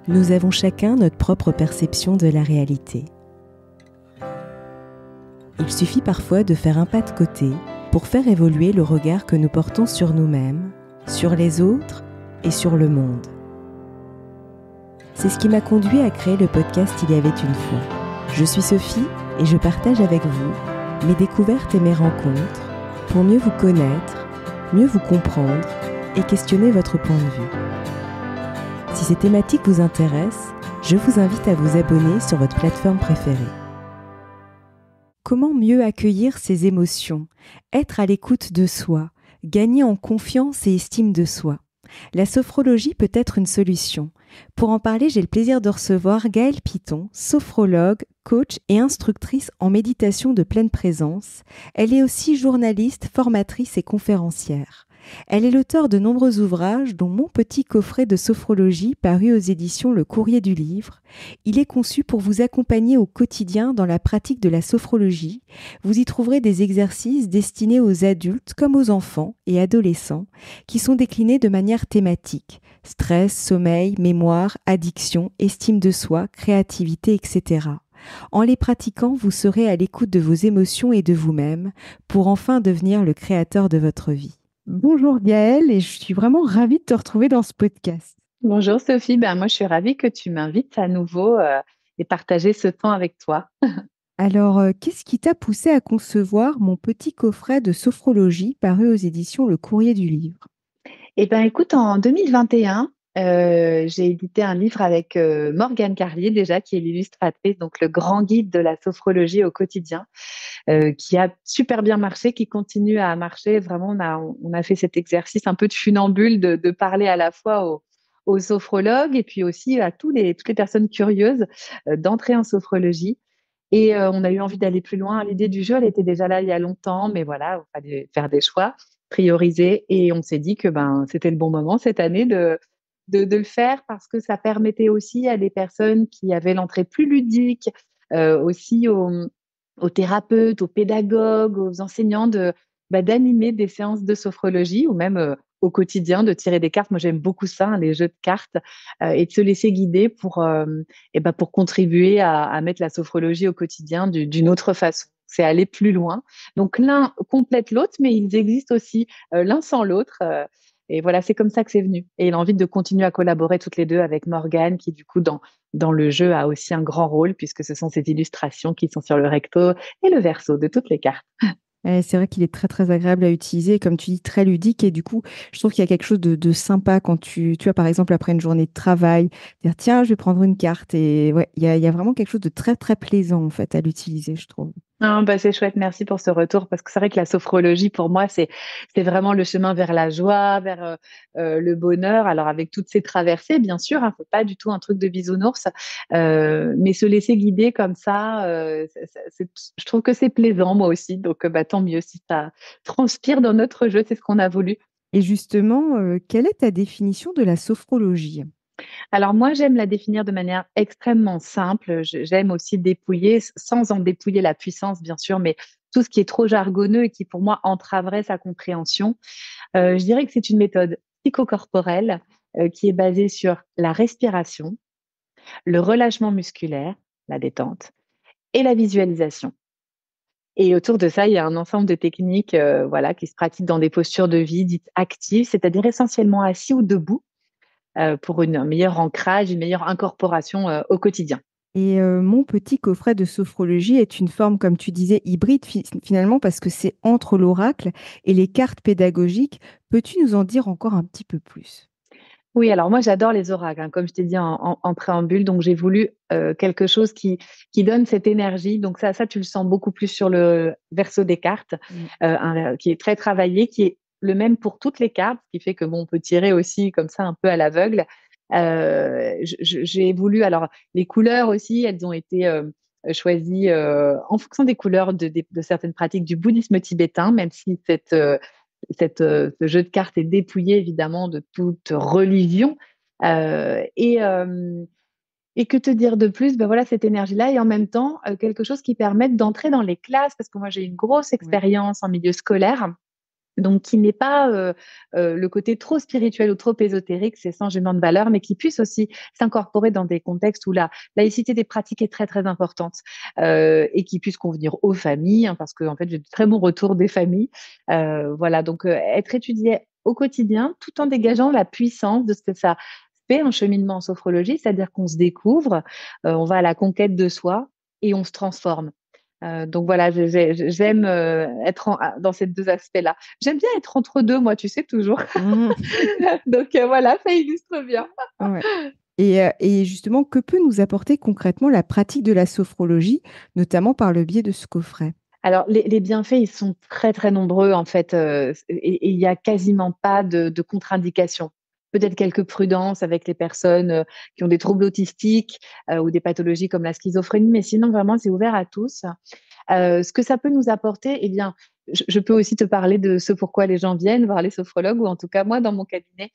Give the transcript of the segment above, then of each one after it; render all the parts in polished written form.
Nous avons chacun notre propre perception de la réalité. Il suffit parfois de faire un pas de côté pour faire évoluer le regard que nous portons sur nous-mêmes, sur les autres et sur le monde. C'est ce qui m'a conduit à créer le podcast Il y avait une fois. Je suis Sophie et je partage avec vous mes découvertes et mes rencontres pour mieux vous connaître, mieux vous comprendre et questionner votre point de vue. Si ces thématiques vous intéressent, je vous invite à vous abonner sur votre plateforme préférée. Comment mieux accueillir ses émotions, être à l'écoute de soi, gagner en confiance et estime de soi? La sophrologie peut être une solution. Pour en parler, j'ai le plaisir de recevoir Gaëlle Piton, sophrologue, coach et instructrice en méditation de pleine présence. Elle est aussi journaliste, formatrice et conférencière. Elle est l'auteure de nombreux ouvrages, dont Mon petit coffret de sophrologie paru aux éditions Le Courrier du Livre. Il est conçu pour vous accompagner au quotidien dans la pratique de la sophrologie. Vous y trouverez des exercices destinés aux adultes comme aux enfants et adolescents qui sont déclinés de manière thématique. Stress, sommeil, mémoire, addiction, estime de soi, créativité, etc. En les pratiquant, vous serez à l'écoute de vos émotions et de vous-même pour enfin devenir le créateur de votre vie. Bonjour Gaëlle, et je suis vraiment ravie de te retrouver dans ce podcast. Bonjour Sophie, moi je suis ravie que tu m'invites à nouveau et partager ce temps avec toi. Alors, qu'est-ce qui t'a poussé à concevoir Mon petit coffret de sophrologie paru aux éditions Le Courrier du Livre? Écoute, en 2021, j'ai édité un livre avec Morgane Carlier déjà, qui est l'illustratrice, donc le grand guide de la sophrologie au quotidien, qui a super bien marché, qui continue à marcher. Vraiment, on a fait cet exercice un peu de funambule de parler à la fois aux sophrologues et puis aussi à toutes les personnes curieuses d'entrer en sophrologie. Et on a eu envie d'aller plus loin. L'idée du jeu, elle était déjà là il y a longtemps, mais voilà, il fallait faire des choix, prioriser. Et on s'est dit que c'était le bon moment cette année de le faire parce que ça permettait aussi à des personnes qui avaient l'entrée plus ludique, aussi aux thérapeutes, aux pédagogues, aux enseignants d'animer des séances de sophrologie ou même au quotidien de tirer des cartes. Moi, j'aime beaucoup ça, hein, les jeux de cartes, et de se laisser guider pour contribuer à mettre la sophrologie au quotidien d'une autre façon. C'est aller plus loin. Donc, l'un complète l'autre, mais ils existent aussi l'un sans l'autre. Et voilà, c'est comme ça que c'est venu. Et l'envie de continuer à collaborer toutes les deux avec Morgane, qui du coup, dans le jeu, a aussi un grand rôle, puisque ce sont ces illustrations qui sont sur le recto et le verso de toutes les cartes. C'est vrai qu'il est très très agréable à utiliser, comme tu dis, très ludique. Et du coup, je trouve qu'il y a quelque chose de sympa quand tu vois, par exemple, après une journée de travail, dire tiens, je vais prendre une carte. Et ouais, il y a vraiment quelque chose de très très plaisant en fait à l'utiliser, je trouve. Ah, c'est chouette, merci pour ce retour, parce que c'est vrai que la sophrologie, pour moi, c'est vraiment le chemin vers la joie, vers le bonheur. Alors, avec toutes ces traversées, bien sûr, hein, c'est pas du tout un truc de bisounours, mais se laisser guider comme ça, je trouve que c'est plaisant, moi aussi. Donc, tant mieux si ça transpire dans notre jeu, c'est ce qu'on a voulu. Et justement, quelle est ta définition de la sophrologie? Alors moi, j'aime la définir de manière extrêmement simple. J'aime aussi dépouiller, sans en dépouiller la puissance, bien sûr, mais tout ce qui est trop jargonneux et qui, pour moi, entraverait sa compréhension. Je dirais que c'est une méthode psychocorporelle qui est basée sur la respiration, le relâchement musculaire, la détente, et la visualisation. Et autour de ça, il y a un ensemble de techniques voilà, qui se pratiquent dans des postures de vie dites actives, c'est-à-dire essentiellement assis ou debout, pour un meilleur ancrage, une meilleure incorporation au quotidien. Et mon petit coffret de sophrologie est une forme, comme tu disais, hybride finalement, parce que c'est entre l'oracle et les cartes pédagogiques. Peux-tu nous en dire encore un petit peu plus? Oui, alors moi j'adore les oracles, hein, comme je t'ai dit en préambule, donc j'ai voulu quelque chose qui donne cette énergie. Donc ça, tu le sens beaucoup plus sur le verso des cartes, Mm. qui est très travaillé, qui est le même pour toutes les cartes, ce qui fait que on peut tirer aussi comme ça un peu à l'aveugle. J'ai voulu, alors les couleurs aussi, elles ont été choisies en fonction des couleurs de certaines pratiques du bouddhisme tibétain, même si ce jeu de cartes est dépouillé évidemment de toute religion. Euh, et, euh, et que te dire de plus? Voilà, cette énergie-là et en même temps quelque chose qui permette d'entrer dans les classes, parce que moi j'ai une grosse Ouais. expérience en milieu scolaire. Donc qui n'est pas le côté trop spirituel ou trop ésotérique, c'est sans jugement de valeur, mais qui puisse aussi s'incorporer dans des contextes où la laïcité des pratiques est très très importante et qui puisse convenir aux familles, hein, parce que en fait j'ai de très bons retours des familles. Voilà, donc être étudié au quotidien, tout en dégageant la puissance de ce que ça fait un cheminement en sophrologie, c'est-à-dire qu'on se découvre, on va à la conquête de soi et on se transforme. Donc voilà, j'aime être dans ces deux aspects-là. J'aime bien être entre deux, moi, tu sais, toujours. Mhm. Donc voilà, ça illustre bien. Ouais. Et justement, que peut nous apporter concrètement la pratique de la sophrologie, notamment par le biais de ce coffret? Alors, les bienfaits, ils sont très, très nombreux, en fait, et il n'y a quasiment pas de contre-indication. Peut-être quelques prudences avec les personnes qui ont des troubles autistiques ou des pathologies comme la schizophrénie, mais sinon, vraiment, c'est ouvert à tous. Ce que ça peut nous apporter, eh bien, je peux aussi te parler de ce pourquoi les gens viennent voir les sophrologues, ou en tout cas, moi, dans mon cabinet.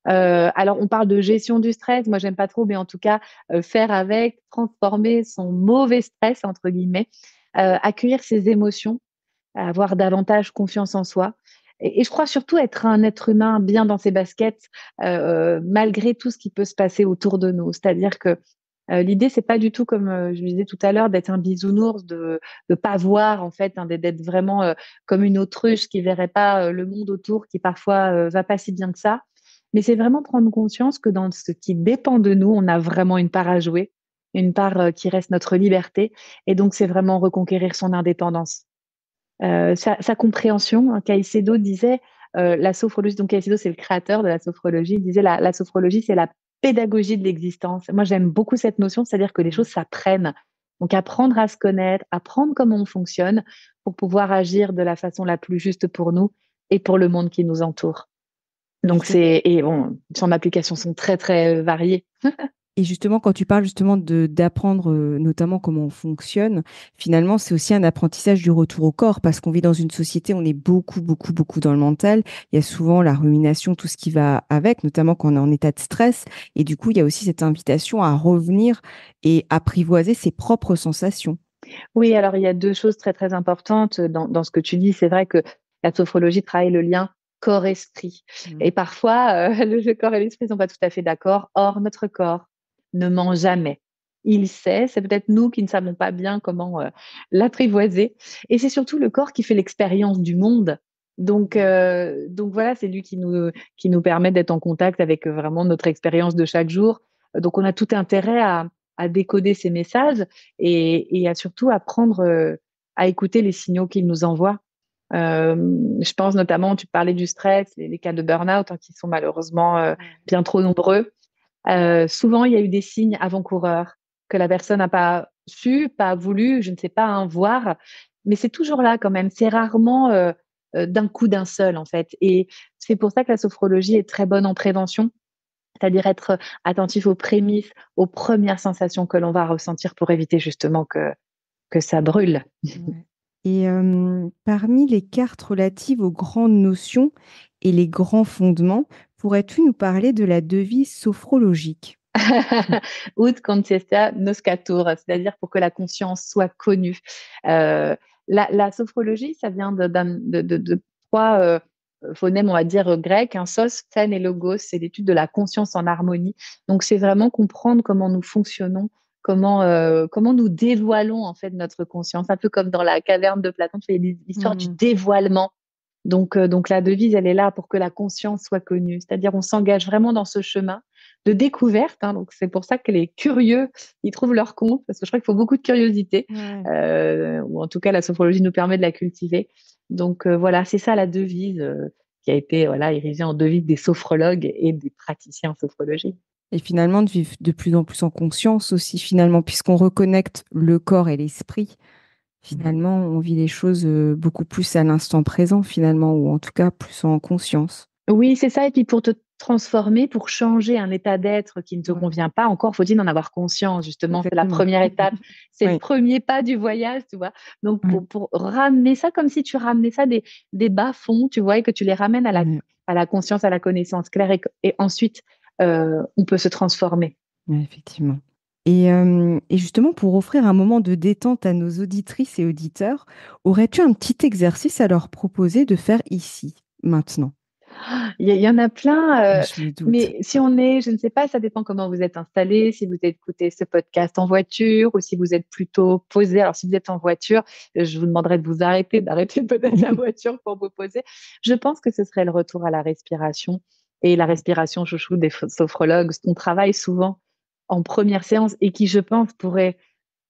Alors, on parle de gestion du stress. Moi, j'aime pas trop, mais en tout cas, faire avec, transformer son mauvais stress, entre guillemets, accueillir ses émotions, avoir davantage confiance en soi. Et je crois surtout être un être humain bien dans ses baskets, malgré tout ce qui peut se passer autour de nous. C'est-à-dire que l'idée, c'est pas du tout, comme je le disais tout à l'heure, d'être un bisounours, de pas voir, en fait, hein, d'être vraiment comme une autruche qui verrait pas le monde autour, qui parfois va pas si bien que ça. Mais c'est vraiment prendre conscience que dans ce qui dépend de nous, on a vraiment une part à jouer, une part qui reste notre liberté. Et donc, c'est vraiment reconquérir son indépendance. Sa compréhension, hein, Caicedo disait, la sophrologie, donc Caicedo, c'est le créateur de la sophrologie, il disait la sophrologie, c'est la pédagogie de l'existence. Moi, j'aime beaucoup cette notion, c'est-à-dire que les choses s'apprennent. Donc, apprendre à se connaître, apprendre comment on fonctionne pour pouvoir agir de la façon la plus juste pour nous et pour le monde qui nous entoure. Donc, et bon, son applications sont très, très variées. Et justement, quand tu parles justement d'apprendre notamment comment on fonctionne, finalement, c'est aussi un apprentissage du retour au corps parce qu'on vit dans une société, on est beaucoup, beaucoup, beaucoup dans le mental. Il y a souvent la rumination, tout ce qui va avec, notamment quand on est en état de stress. Et du coup, il y a aussi cette invitation à revenir et apprivoiser ses propres sensations. Oui, alors il y a deux choses très, très importantes dans ce que tu dis. C'est vrai que la sophrologie travaille le lien corps-esprit. Mm. Et parfois, le corps et l'esprit ne sont pas tout à fait d'accord. Or, notre corps ne ment jamais. Il sait, c'est peut-être nous qui ne savons pas bien comment l'apprivoiser. Et c'est surtout le corps qui fait l'expérience du monde. Donc voilà, c'est lui qui nous permet d'être en contact avec vraiment notre expérience de chaque jour. Donc on a tout intérêt à décoder ces messages et à surtout apprendre à écouter les signaux qu'il nous envoie. Je pense notamment, tu parlais du stress, les cas de burn-out hein, qui sont malheureusement bien trop nombreux. Souvent, il y a eu des signes avant-coureurs que la personne n'a pas su, pas voulu, je ne sais pas, hein, voir, mais c'est toujours là quand même. C'est rarement d'un coup d'un seul en fait. Et c'est pour ça que la sophrologie est très bonne en prévention, c'est-à-dire être attentif aux prémices, aux premières sensations que l'on va ressentir pour éviter justement que ça brûle. Ouais. Et parmi les cartes relatives aux grandes notions et les grands fondements, pourrais-tu nous parler de la devise sophrologique? Ut conscientia noscatur, c'est-à-dire pour que la conscience soit connue. Euh, la sophrologie, ça vient de trois phonèmes, on va dire, grecs, hein, sos, phen et logos, c'est l'étude de la conscience en harmonie. Donc, c'est vraiment comprendre comment nous fonctionnons, comment nous dévoilons en fait notre conscience, un peu comme dans la caverne de Platon, c'est l'histoire du Mhm. dévoilement. Donc la devise, elle est là pour que la conscience soit connue. C'est-à-dire, on s'engage vraiment dans ce chemin de découverte, hein. Donc c'est pour ça que les curieux, ils trouvent leur compte, parce que je crois qu'il faut beaucoup de curiosité, Ouais. ou en tout cas la sophrologie nous permet de la cultiver. Donc voilà, c'est ça la devise qui a été voilà érigée en devise des sophrologues et des praticiens en sophrologie. Et finalement, de vivre de plus en plus en conscience aussi, finalement, puisqu'on reconnecte le corps et l'esprit, finalement, on vit les choses beaucoup plus à l'instant présent, finalement, ou en tout cas plus en conscience. Oui, c'est ça. Et puis pour te transformer, pour changer un état d'être qui ne te Ouais, convient pas, encore faut-il en avoir conscience, justement. C'est la exactement. première étape. C'est le Oui. premier pas du voyage, tu vois. Donc Ouais. pour ramener ça comme si tu ramenais ça des bas-fonds, tu vois, et que tu les ramènes Ouais. à la conscience, à la connaissance claire. Et ensuite, on peut se transformer. Ouais, effectivement. Et justement, pour offrir un moment de détente à nos auditrices et auditeurs, aurais-tu un petit exercice à leur proposer de faire ici, maintenant? Il y en a plein, Je me doute. mais si on est, je ne sais pas, ça dépend comment vous êtes installé, si vous écoutez ce podcast en voiture ou si vous êtes plutôt posé. Alors, si vous êtes en voiture, je vous demanderai de vous arrêter, d'arrêter peut-être la voiture pour vous poser. Je pense que ce serait le retour à la respiration. Et la respiration chouchou des sophrologues, ce qu'on travaille souvent en première séance et qui, je pense, pourrait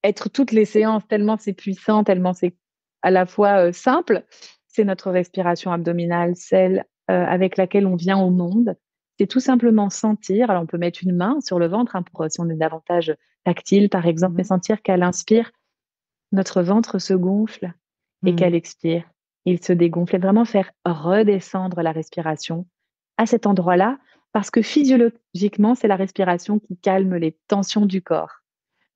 être toutes les séances tellement c'est puissant, tellement c'est à la fois simple, c'est notre respiration abdominale, celle avec laquelle on vient au monde. C'est tout simplement sentir. Alors, on peut mettre une main sur le ventre hein, pour si on est davantage tactile, par exemple, mais Mhm. sentir qu'à l'inspire, notre ventre se gonfle et Mhm. qu'à l'expire, il se dégonfle et vraiment faire redescendre la respiration à cet endroit-là parce que physiologiquement, c'est la respiration qui calme les tensions du corps.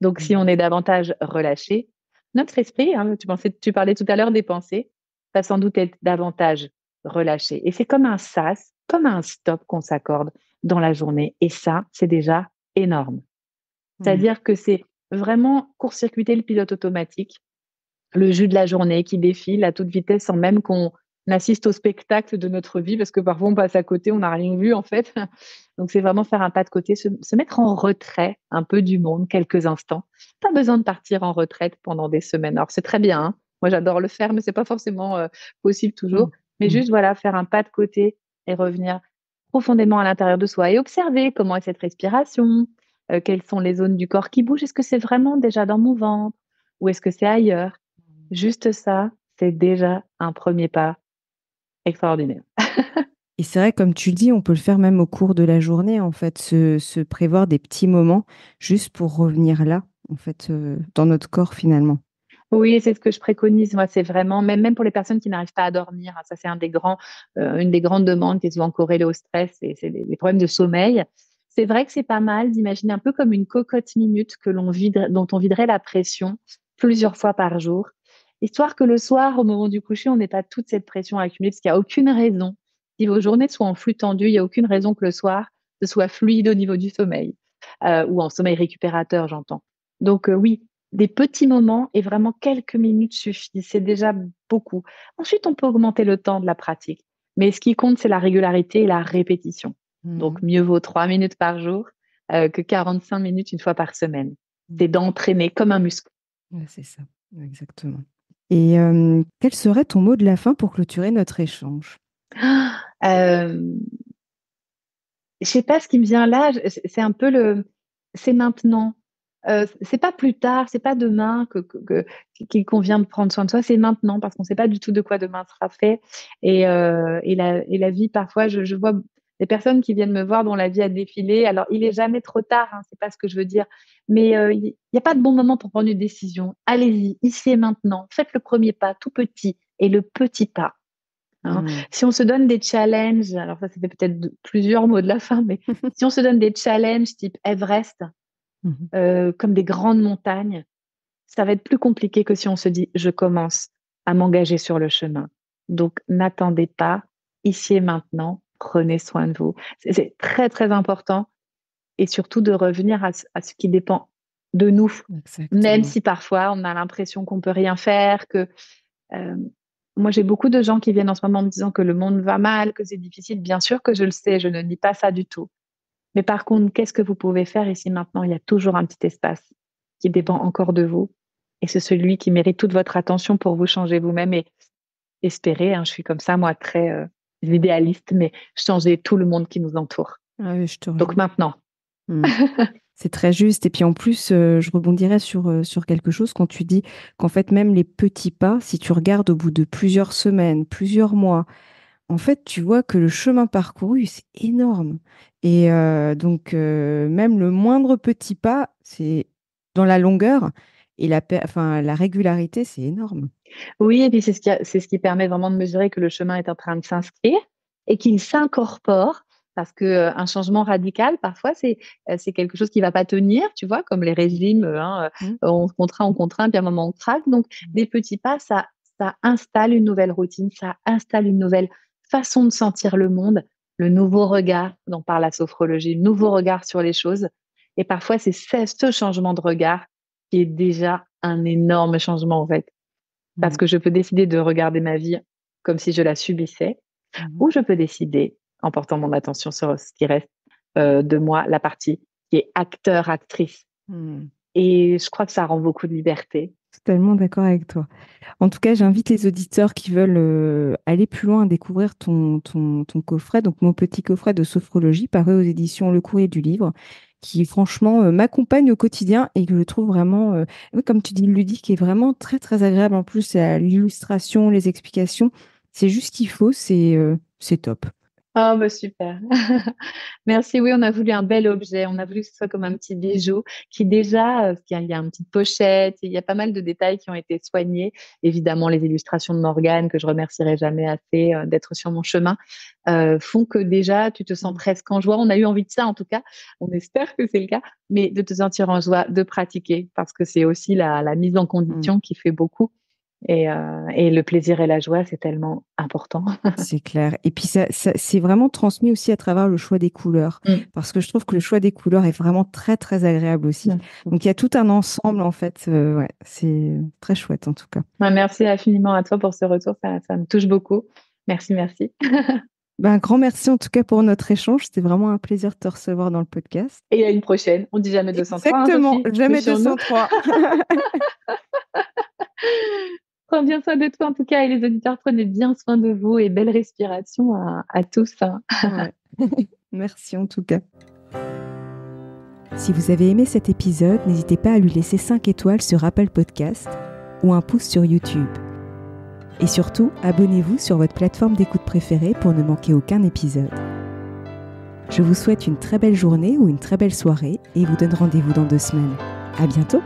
Donc, si on est davantage relâché, notre esprit, hein, tu parlais tout à l'heure des pensées, va sans doute être davantage relâché. Et c'est comme un sas, comme un stop qu'on s'accorde dans la journée. Et ça, c'est déjà énorme. Mhm. C'est-à-dire que c'est vraiment court-circuiter le pilote automatique, le jus de la journée qui défile à toute vitesse sans même qu'on assiste au spectacle de notre vie, parce que parfois on passe à côté, on n'a rien vu en fait. Donc c'est vraiment faire un pas de côté, se mettre en retrait un peu du monde quelques instants. Pas besoin de partir en retraite pendant des semaines. Alors c'est très bien, hein. Moi j'adore le faire, mais c'est pas forcément possible toujours. Mhm. Mais Mhm. juste voilà, faire un pas de côté et revenir profondément à l'intérieur de soi et observer comment est cette respiration, quelles sont les zones du corps qui bougent. Est-ce que c'est vraiment déjà dans mon ventre ou est-ce que c'est ailleurs? Juste ça, c'est déjà un premier pas extraordinaire. Et c'est vrai, comme tu le dis, on peut le faire même au cours de la journée, en fait, se prévoir des petits moments juste pour revenir là, en fait, dans notre corps finalement. Oui, c'est ce que je préconise. Moi, c'est vraiment, même pour les personnes qui n'arrivent pas à dormir, hein, ça c'est une des grandes demandes qui est souvent corrélée au stress, c'est les problèmes de sommeil. C'est vrai que c'est pas mal d'imaginer un peu comme une cocotte minute dont on viderait la pression plusieurs fois par jour, histoire que le soir, au moment du coucher, on n'ait pas toute cette pression accumulée, parce qu'il n'y a aucune raison. Si vos journées sont en flux tendu, il n'y a aucune raison que le soir, ce soit fluide au niveau du sommeil, ou en sommeil récupérateur, j'entends. Donc, oui, des petits moments et vraiment quelques minutes suffisent. C'est déjà beaucoup. Ensuite, on peut augmenter le temps de la pratique. Mais ce qui compte, c'est la régularité et la répétition. Donc, Mhm. mieux vaut 3 minutes par jour que 45 minutes une fois par semaine. C'est Mhm. d'entraîner comme un muscle. Ouais, c'est ça, exactement. Et quel serait ton mot de la fin pour clôturer notre échange? Euh, je sais pas ce qui me vient là. C'est un peu c'est maintenant. C'est pas plus tard, c'est pas demain qu'il convient de prendre soin de soi, c'est maintenant parce qu'on sait pas du tout de quoi demain sera fait. Et la vie, parfois, je vois des personnes qui viennent me voir dont la vie a défilé. Alors, il est jamais trop tard, hein, c'est pas ce que je veux dire. Mais il n'y a pas de bon moment pour prendre une décision. Allez-y, ici et maintenant. Faites le premier pas, tout petit, et le petit pas. Hein. Mhm. Si on se donne des challenges, alors ça fait peut-être plusieurs mots de la fin, mais si on se donne des challenges type Everest, Mhm. comme des grandes montagnes, ça va être plus compliqué que si on se dit je commence à m'engager sur le chemin. Donc n'attendez pas, ici et maintenant, prenez soin de vous. C'est très très important et surtout de revenir à ce qui dépend de nous, même Exactement. si parfois on a l'impression qu'on peut rien faire, que euh, moi, j'ai beaucoup de gens qui viennent en ce moment me disant que le monde va mal, que c'est difficile. Bien sûr que je le sais, je ne nie pas ça du tout. Mais par contre, qu'est-ce que vous pouvez faire ici maintenant? Il y a toujours un petit espace qui dépend Mhm. encore de vous. Et c'est celui qui mérite toute votre attention pour vous changer vous-même et espérer, hein, je suis comme ça, moi, très idéaliste, mais changer tout le monde qui nous entoure. Ah oui, je te Donc rejoins. maintenant. Mhm. C'est très juste. Et puis en plus, je rebondirais sur quelque chose quand tu dis qu'en fait, même les petits pas, si tu regardes au bout de plusieurs semaines, plusieurs mois, en fait, tu vois que le chemin parcouru, c'est énorme. Et donc, même le moindre petit pas, c'est dans la longueur et enfin, la régularité, c'est énorme. Oui, et puis c'est ce qui permet vraiment de mesurer que le chemin est en train de s'inscrire et qu'il s'incorpore parce que un changement radical, parfois, c'est quelque chose qui va pas tenir, tu vois, comme les régimes, hein, Mm. on contraint, puis à un moment on craque. Donc, des petits pas, ça installe une nouvelle routine, ça installe une nouvelle façon de sentir le monde, le nouveau regard dont parle la sophrologie, le nouveau regard sur les choses. Et parfois, c'est ce changement de regard qui est déjà un énorme changement, en fait. Parce que je peux décider de regarder ma vie comme si je la subissais, ou je peux décider, en portant mon attention sur ce qui reste de moi, la partie qui est acteur, actrice. Et je crois que ça rend beaucoup de liberté. Totalement d'accord avec toi. En tout cas, j'invite les auditeurs qui veulent aller plus loin à découvrir ton coffret, donc mon petit coffret de sophrologie paru aux éditions Le Courrier du Livre, qui franchement m'accompagne au quotidien et que je trouve vraiment, oui, comme tu dis, ludique et vraiment très très agréable. En plus, l'illustration, les explications, c'est juste ce qu'il faut, c'est top. Oh, bah super. Merci. Oui, on a voulu un bel objet. On a voulu que ce soit comme un petit bijou qui déjà, il y a une petite pochette, il y a pas mal de détails qui ont été soignés. Évidemment, les illustrations de Morgane, que je remercierai jamais assez d'être sur mon chemin, font que déjà, tu te sens presque en joie. On a eu envie de ça, en tout cas. On espère que c'est le cas, mais de te sentir en joie, de pratiquer, parce que c'est aussi la mise en condition qui fait beaucoup. Et le plaisir et la joie, c'est tellement important. C'est clair. Et puis, ça c'est vraiment transmis aussi à travers le choix des couleurs. Parce que je trouve que le choix des couleurs est vraiment très, très agréable aussi. Donc, il y a tout un ensemble, en fait. Ouais, c'est très chouette, en tout cas. Merci infiniment à toi pour ce retour. Ça me touche beaucoup. Merci, merci. Un grand merci, en tout cas, pour notre échange. C'était vraiment un plaisir de te recevoir dans le podcast. Et à une prochaine. On dit jamais 203. Exactement, jamais 203. Prends bien soin de toi, en tout cas, et les auditeurs, prenez bien soin de vous et belle respiration à tous. Ouais. Merci en tout cas. Si vous avez aimé cet épisode, n'hésitez pas à lui laisser 5 étoiles sur Apple Podcast ou un pouce sur YouTube. Et surtout, abonnez-vous sur votre plateforme d'écoute préférée pour ne manquer aucun épisode. Je vous souhaite une très belle journée ou une très belle soirée et vous donne rendez-vous dans 2 semaines. À bientôt!